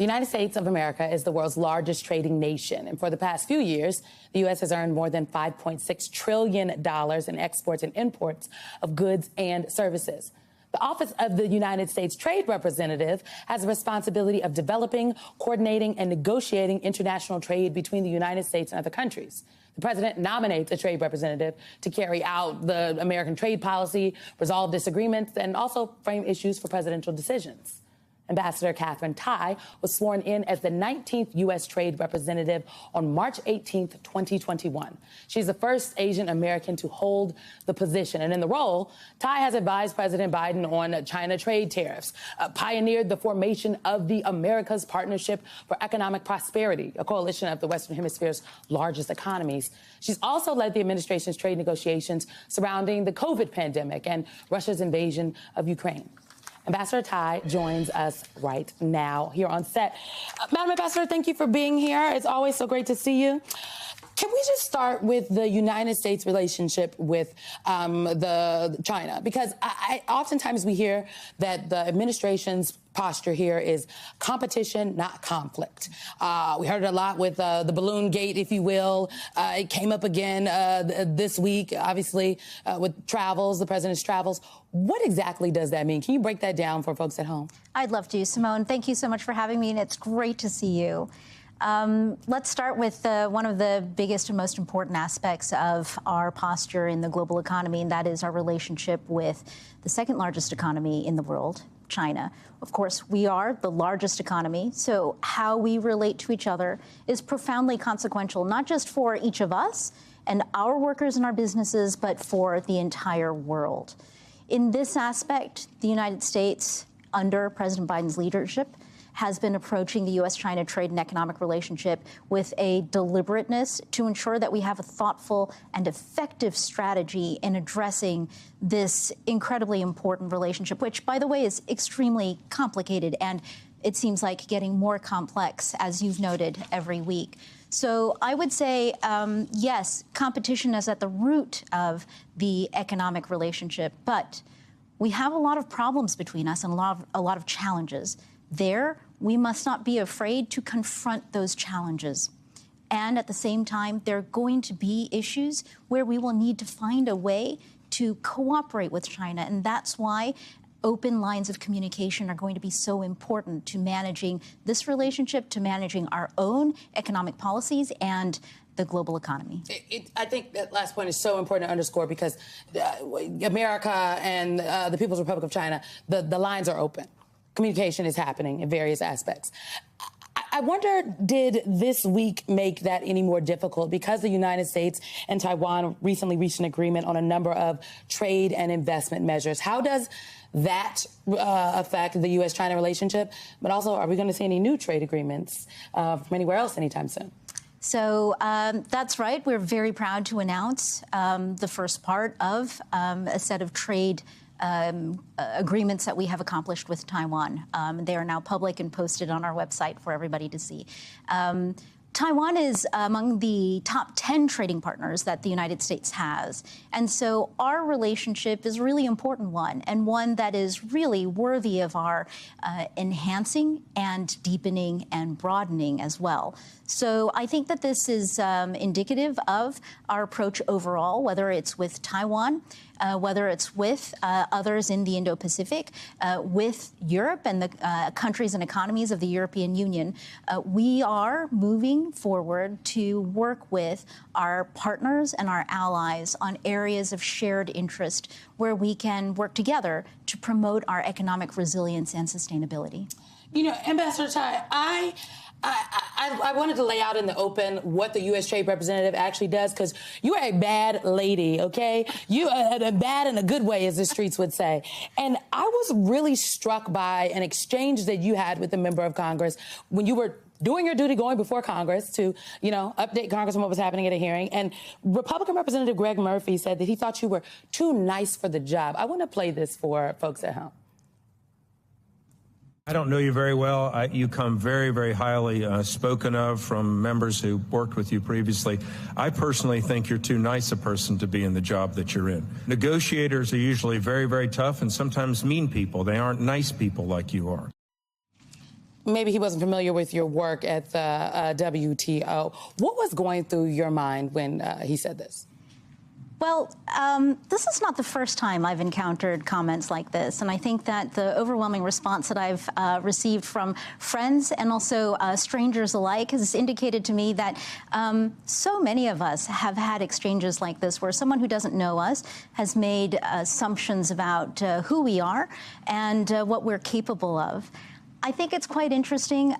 United States of America is the world's largest trading nation, and for the past few years, the U.S. has earned more than $5.6 trillion in exports and imports of goods and services. The Office of the United States Trade Representative has the responsibility of developing, coordinating, and negotiating international trade between the United States and other countries. The president nominates a trade representative to carry out the American trade policy, resolve disagreements, and also frame issues for presidential decisions. Ambassador Katherine Tai was sworn in as the 19th U.S. Trade Representative on March 18, 2021. She's the first Asian American to hold the position. And in the role, Tai has advised President Biden on China trade tariffs, pioneered the formation of the America's Partnership for Economic Prosperity, a coalition of the Western Hemisphere's largest economies. She's also led the administration's trade negotiations surrounding the COVID pandemic and Russia's invasion of Ukraine. Ambassador Tai joins us right now here on set. Madam Ambassador, thank you for being here. It's always so great to see you. Can we just start with the United States relationship with China? Because oftentimes we hear that the administration's posture here is competition, not conflict. We heard it a lot with the balloon gate, if you will. It came up again this week, obviously, with travels, the president's travels. What exactly does that mean? Can you break that down for folks at home? I'd love to. Simone, thank you so much for having me, and it's great to see you. Let's start with one of the biggest and most important aspects of our posture in the global economy, and that is our relationship with the second largest economy in the world, China. Of course, we are the largest economy, so how we relate to each other is profoundly consequential, not just for each of us and our workers and our businesses, but for the entire world. In this aspect, the United States, under President Biden's leadership, has been approaching the U.S.-China trade and economic relationship with a deliberateness to ensure that we have a thoughtful and effective strategy in addressing this incredibly important relationship, which, by the way, is extremely complicated and it seems like getting more complex, as you've noted, every week. So I would say, yes, competition is at the root of the economic relationship, but we have a lot of problems between us and a lot of challenges. There, we must not be afraid to confront those challenges. And at the same time, there are going to be issues where we will need to find a way to cooperate with China. And that's why open lines of communication are going to be so important to managing this relationship, to managing our own economic policies and the global economy. I think that last point is so important to underscore because America and the People's Republic of China, the lines are open. Communication is happening in various aspects. I wonder, did this week make that any more difficult? Because the United States and Taiwan recently reached an agreement on a number of trade and investment measures. How does that affect the U.S.-China relationship? But also, are we going to see any new trade agreements from anywhere else anytime soon? So that's right. We're very proud to announce the first part of a set of trade agreements that we have accomplished with Taiwan. They are now public and posted on our website for everybody to see. Taiwan is among the top 10 trading partners that the United States has. And so our relationship is a really important one, and one that is really worthy of our enhancing and deepening and broadening as well. So I think that this is indicative of our approach overall, whether it's with Taiwan, whether it's with others in the Indo-Pacific, with Europe and the countries and economies of the European Union. We are moving forward to work with our partners and our allies on areas of shared interest where we can work together to promote our economic resilience and sustainability. You know, Ambassador Tai, I wanted to lay out in the open what the U.S. Trade Representative actually does, because you are a bad lady, okay? You are bad in a good way, as the streets would say. And I was really struck by an exchange that you had with a member of Congress when you were doing your duty going before Congress to, you know, update Congress on what was happening at a hearing. And Republican Representative Greg Murphy said that he thought you were too nice for the job. I want to play this for folks at home. I don't know you very well. You come very, very highly spoken of from members who worked with you previously. I personally think you're too nice a person to be in the job that you're in. Negotiators are usually very, very tough and sometimes mean people. They aren't nice people like you are. maybe he wasn't familiar with your work at the WTO. What was going through your mind when he said this? Well, this is not the first time I've encountered comments like this, and I think that the overwhelming response that I've received from friends and also strangers alike has indicated to me that so many of us have had exchanges like this where someone who doesn't know us has made assumptions about who we are and what we're capable of. I think it's quite interesting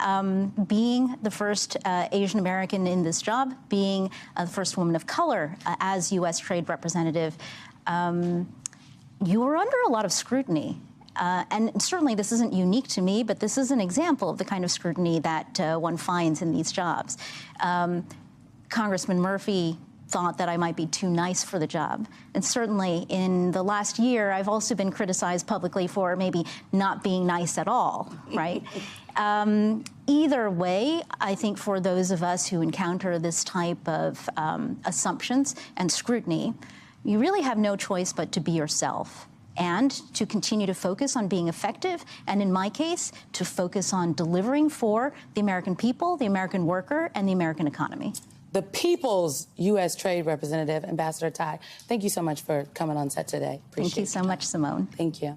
being the first Asian American in this job, being the first woman of color as U.S. Trade Representative. You were under a lot of scrutiny. And certainly this isn't unique to me, but this is an example of the kind of scrutiny that one finds in these jobs. Congressman Murphy thought that I might be too nice for the job. And certainly in the last year, I've also been criticized publicly for maybe not being nice at all, right? Either way, I think for those of us who encounter this type of assumptions and scrutiny, you really have no choice but to be yourself and to continue to focus on being effective, and in my case, to focus on delivering for the American people, the American worker, and the American economy. The people's U.S. Trade Representative, Ambassador Tai, thank you so much for coming on set today. Appreciate it. Thank you so much, Simone. Thank you.